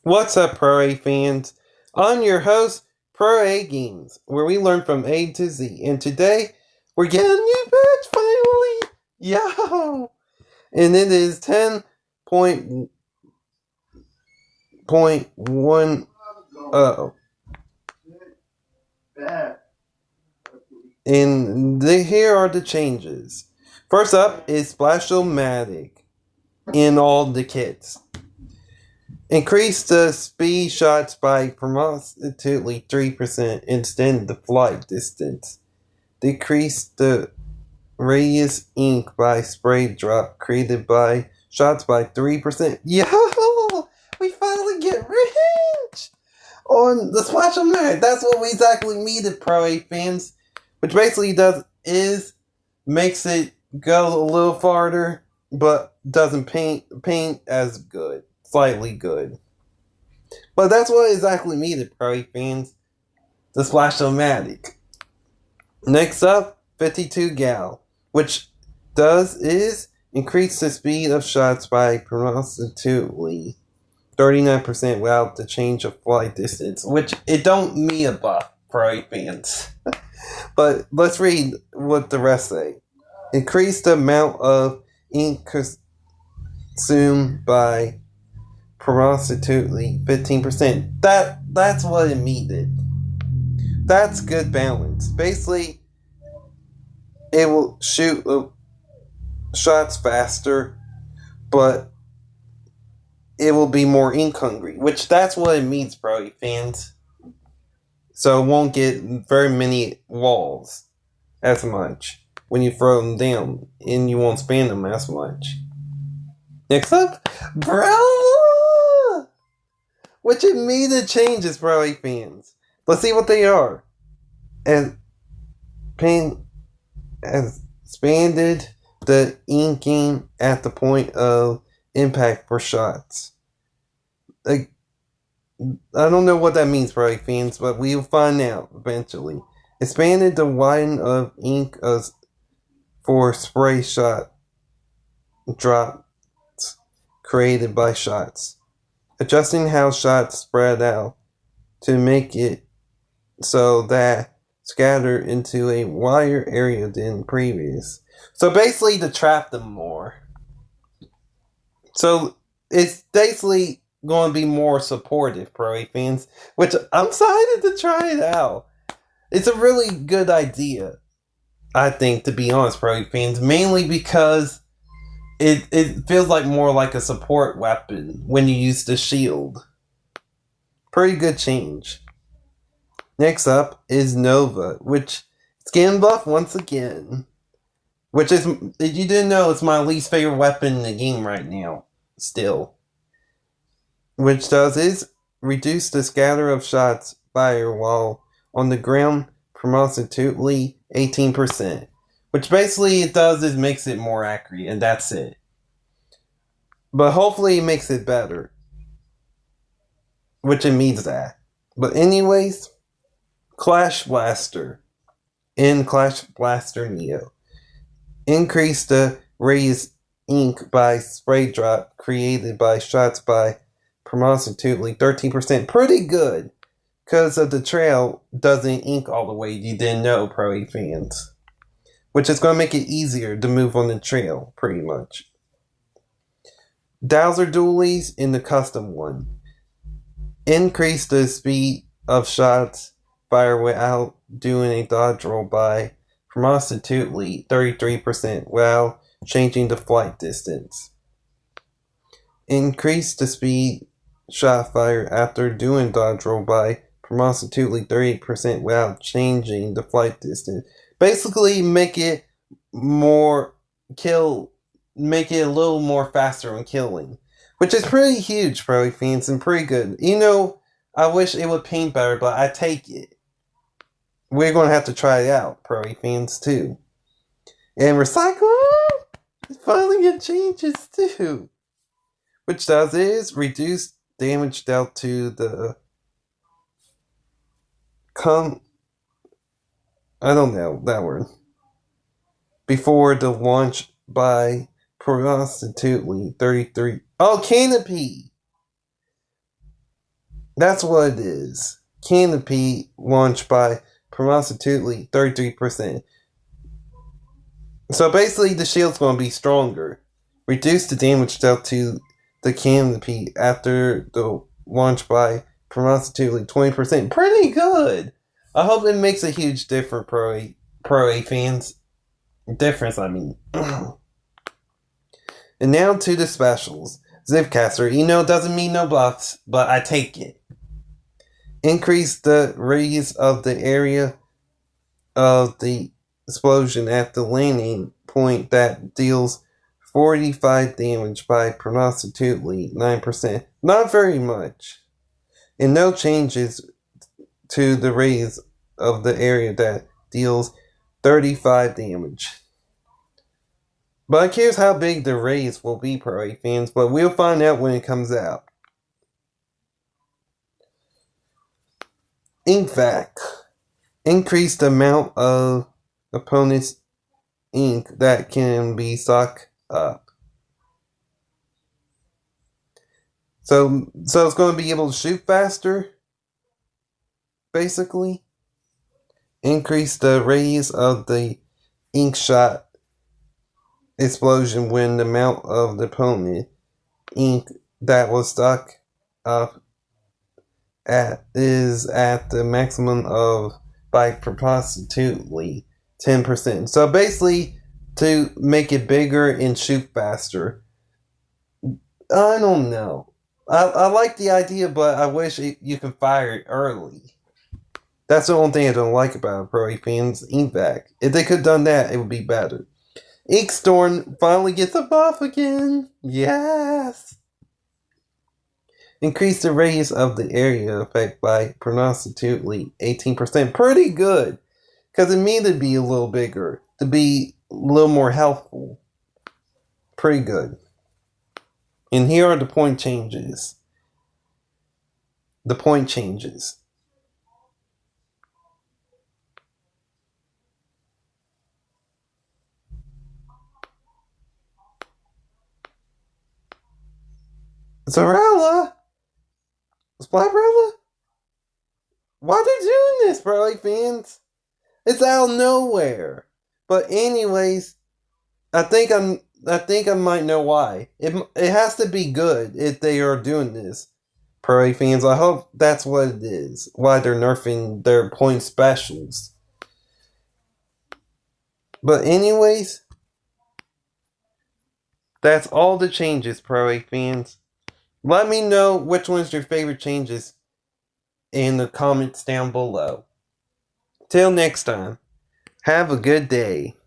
What's up, Pro A fans? I'm your host, Pro A Games, where we learn from A to Z. And today, we're getting a new patch finally! Yo! And it is 10.1. And here are the changes. First up is Splashomatic in all the kits. Increase the speed shots by approximately 3% and extend the flight distance. Decrease the radius ink by spray drop created by shots by 3%. Yo! We finally get range! On the Splash of Merit. That's what we exactly needed, Pro A fans. Which basically makes it go a little farther, but doesn't paint as good. Slightly good. But that's what exactly needed, Pro fans. The Splash-O-Matic. Next up, 52 Gal, which is increase the speed of shots by approximately 39% without the change of flight distance, which it don't mean a buff, Pro fans. But let's read what the rest say. Increase the amount of ink consumed by approximately 15%. That's what it needed. That's good balance. Basically, it will shoot shots faster, but it will be more ink hungry, which that's what it means, bro, fans. So it won't get very many walls as much when you throw them down, and you won't spam them as much. Next up, bro, which it made the changes, bro, fans. Let's see what they are. And paint has expanded the inking at the point of impact for shots. Like, I don't know what that means, bro, fans, but we'll find out eventually. Expanded the widen of ink for spray shot drops created by shots. Adjusting how shots spread out to make it so that scatter into a wider area than previous. So basically to trap them more. So it's basically going to be more supportive, Pro fans, which I'm excited to try it out. It's a really good idea, I think, to be honest, Pro fans, mainly because it feels like more like a support weapon when you use the shield. Pretty good change. Next up is Nova, which skin buff once again. Which is, if you didn't know, it's my least favorite weapon in the game right now. Still. Which is reduce the scatter of shots fire while on the ground approximately 18%. Which basically it does is makes it more accurate, and that's it. But hopefully it makes it better. Which it means that. But anyways, Clash Blaster. In Clash Blaster Neo. Increase the raised ink by spray drop created by shots by approximately 13%. Pretty good. Because of the trail doesn't ink all the way, you didn't know, Pro fans. Which is going to make it easier to move on the trail, pretty much. Dowser dualies in the custom one. Increase the speed of shots fire without doing a dodge roll by approximately 33% while changing the flight distance. Increase the speed shot fire after doing dodge roll by approximately 38% while changing the flight distance. Basically, make it a little more faster when killing, which is pretty huge, Pro fans, and pretty good. You know, I wish it would paint better, but I take it. We're going to have to try it out, Pro fans, too. And Recycle finally get changes, too. Which is reduce damage dealt to the I don't know that word. Before the launch by approximately 33. Oh, Canopy! That's what it is. Canopy launched by prostitutely 33%. So basically, the shield's going to be stronger. Reduce the damage dealt to the canopy after the launch by prostitutely 20%. Pretty good. I hope it makes a huge difference, Pro A fans. Difference, I mean. And now to the specials. Zipcaster, doesn't mean no buffs, but I take it. Increase the radius of the area of the explosion at the landing point that deals 45 damage by prostitutely 9%. Not very much. And no changes to the radius of the area that deals 35 damage. But I'm curious how big the radius will be, Pro A fans, but we'll find out when it comes out. Ink-Vac. Increase the amount of opponent's ink that can be sucked up. So it's going to be able to shoot faster, basically. Increase the radius of the ink shot explosion when the amount of the opponent ink that was stuck up is at the maximum of by proportionately 10%. So basically, to make it bigger and shoot faster. I don't know. I like the idea, but I wish you could fire it early. That's the only thing I don't like about it, Pro A fans. Ink-Vac. If they could have done that, it would be better. Inkstorm finally gets a buff again. Yes. Increase the radius of the area effect by prostitutely 18%. Pretty good. Because it needed to be a little bigger. To be a little more helpful. Pretty good. And here are the point changes. The point changes. Zarella? Splatbrella? Why they doing this, Pro fans? It's out of nowhere. But anyways, I think I might know why. It has to be good if they are doing this. Pro fans, I hope that's what it is. Why they're nerfing their point specials. But anyways, that's all the changes, Pro fans. Let me know which one's your favorite changes in the comments down below. Till next time, have a good day.